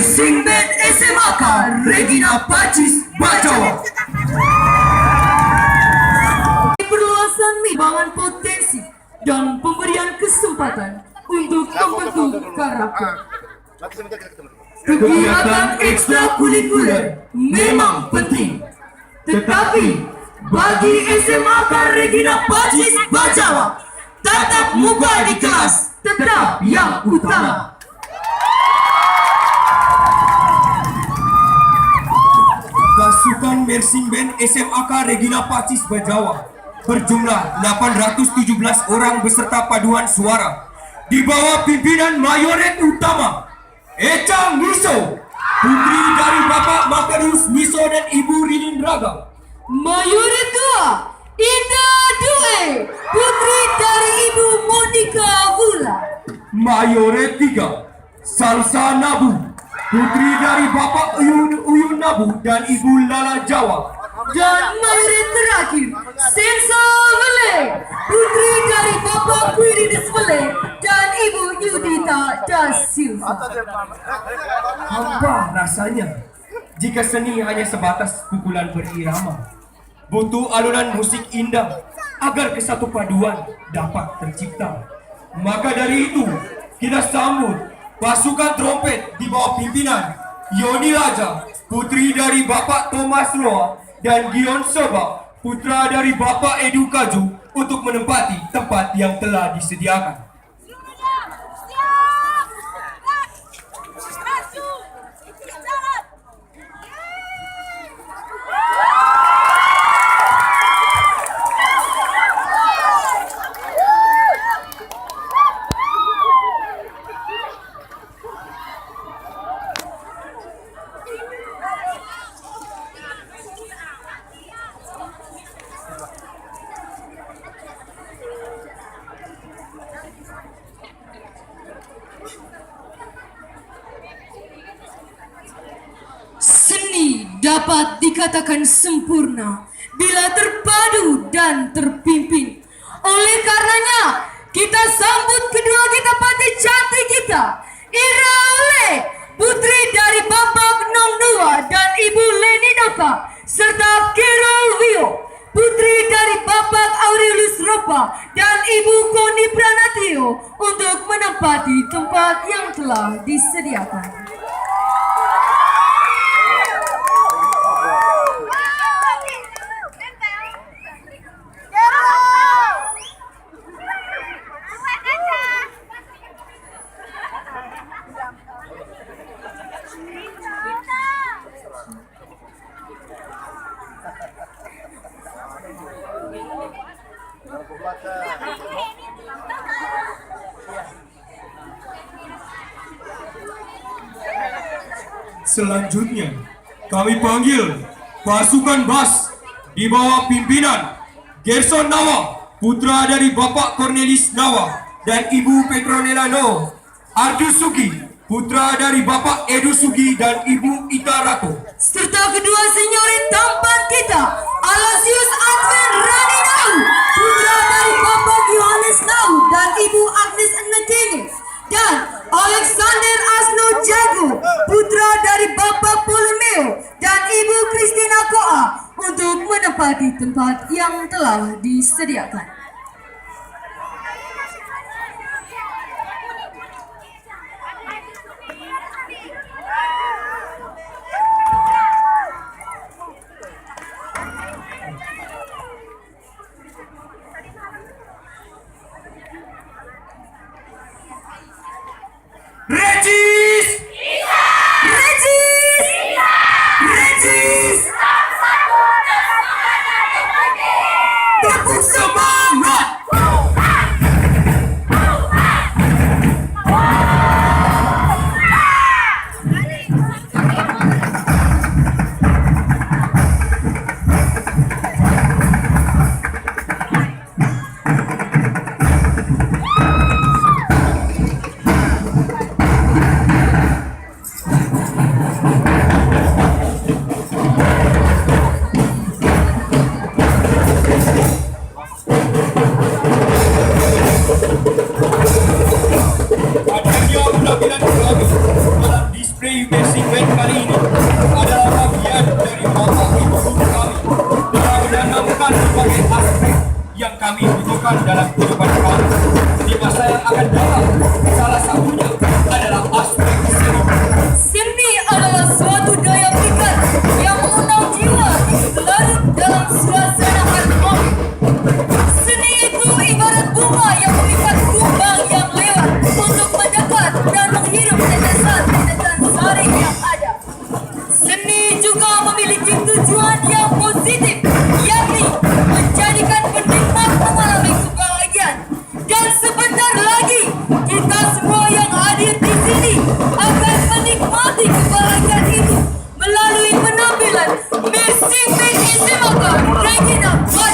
Mersing Band SMAK Regina Pacis Bajawa. Perluasan membangun potensi dan pemberian kesempatan untuk membentuk karakter. Kegiatan ekstrakurikuler memang penting, tetapi bagi SMAK Regina Pacis Bajawa, tatap muka di kelas tetap yang utama. Pasukan Mersing Band SMAK Regina Pacis Bajawa berjumlah 817 orang beserta paduan suara di bawah pimpinan Mayoret Utama Ecang Miso, putri dari Bapak Makarus Miso dan Ibu Rilin Raga. Mayoret 2 Indah Due, putri dari Ibu Monika Vula. Mayoret 3 Salsa Nabu, putri dari Bapak Uyun Nabu dan Ibu Lala Jawa. Dan mayoret terakhir Sensa Vele, putri dari Bapak Quirinus Vele dan Ibu Yudita Da Silva. Hampa rasanya jika seni hanya sebatas pukulan berirama. Butuh alunan musik indah agar kesatu paduan dapat tercipta. Maka dari itu kita sambut pasukan trompet di bawah pimpinan Yoni Raja, putri dari Bapak Thomas Roa, dan Gion Soba, putra dari Bapak Edu Kaju, untuk menempati tempat yang telah disediakan. Seni dapat dikatakan sempurna bila terpadu dan terpimpin. Oleh karenanya, kita sambut kedua kita pati cantik kita, Ira Ole, putri dari Bapak Nong Dua dan Ibu Leni Daka, serta Carol Vio, putri dari Bapak Aurelius Ropa dan Ibu Koni Pranatio, untuk menempati tempat yang telah disediakan. Selanjutnya, kami panggil pasukan bas di bawah pimpinan Gerson Nawa, putra dari Bapak Cornelis Nawa dan Ibu Petronella No, Ardu Sugi, putra dari Bapak Edu Sugi dan Ibu Ita Rako, serta kedua senyorit tampan kita, Alasius Advent Rani Nau, putra dari Bapak Yohanes Nau dan Ibu Agnes Netini, dan Alexander Asno Jago, putra dari Bapak Ptolomeo dan Ibu Christina Koa, untuk menempati tempat yang telah disediakan. Regis! Regis! Regis! Tepuk semangat! Basic Band kali ini adalah bagian dari bapak ibu guru kami dalam menanamkan berbagai aspek yang kami butuhkan dalam kehidupan kami di masa yang akan datang. Salah satunya adalah aspek seni. Seni adalah suatu daya pikat yang mengundang jiwa larut dalam suasana harmoni. Seni itu ibarat bunga yang memikat kumbang yang lewat untuk mendekat dan menghirup tetesan-tetesan sari yang ada. Seni juga memiliki tujuan yang positif, yakni menjadikan penikmat mengalami kebahagiaan. Dan sebentar lagi kita semua yang hadir di sini akan menikmati kebahagiaan itu melalui penampilan Missing Band Isimaka Regina Baca.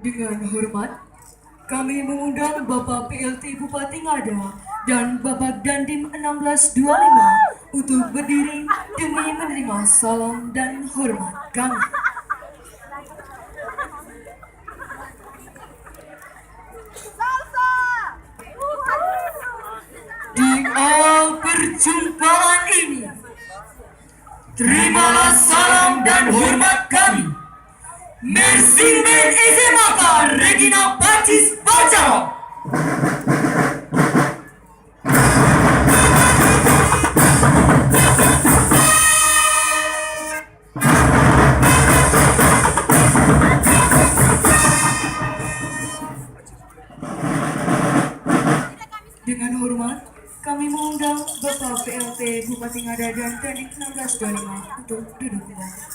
Dengan hormat, kami mengundang Bapak PLT Bupati Ngada dan Bapak Dandim 1625 untuk berdiri demi menerima salam dan hormat kami. Di awal perjumpaan ini, terimalah salam dan hormat kami. Missing Band Isimaka Regina Baca. Dengan hormat, kami mengundang Bapak PLT Bupati Ngada dan Dandim 1625 untuk duduk di belakang.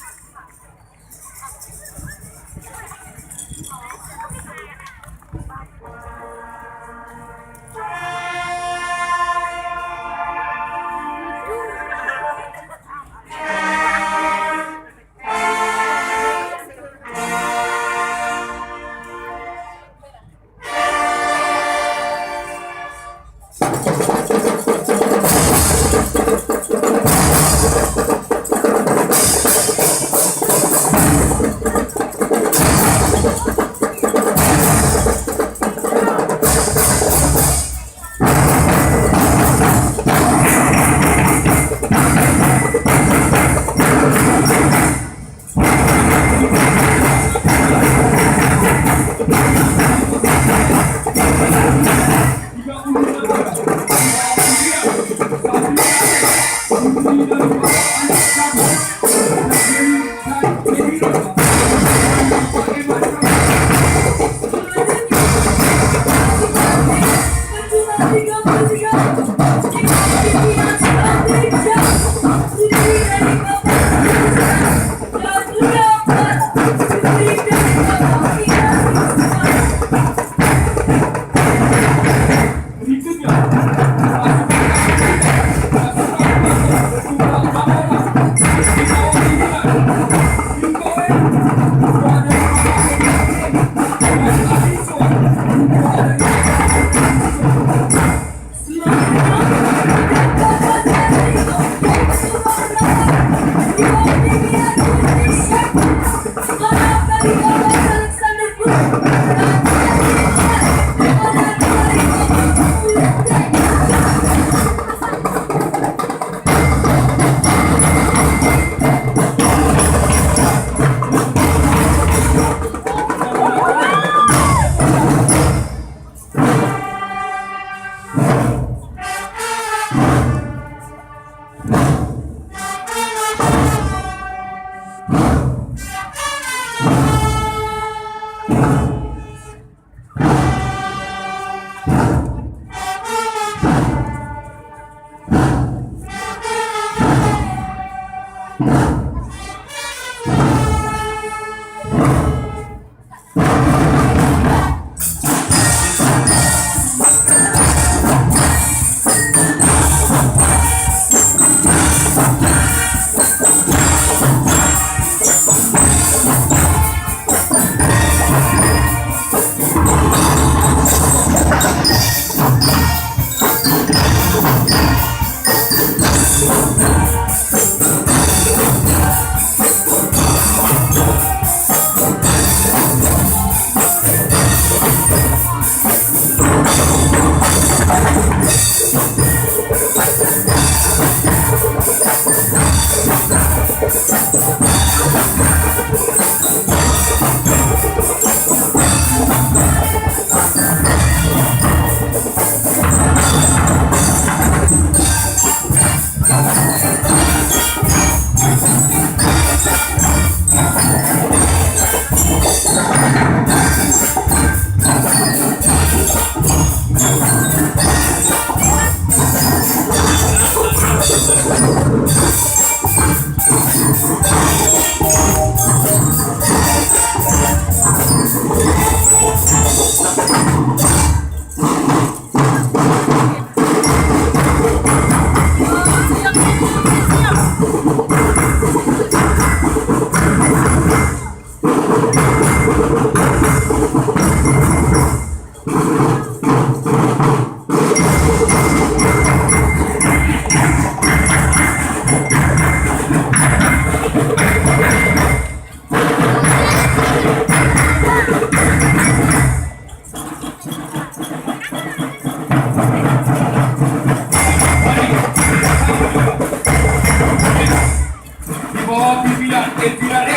Berikutnya, Di bawah pimpinan Elvira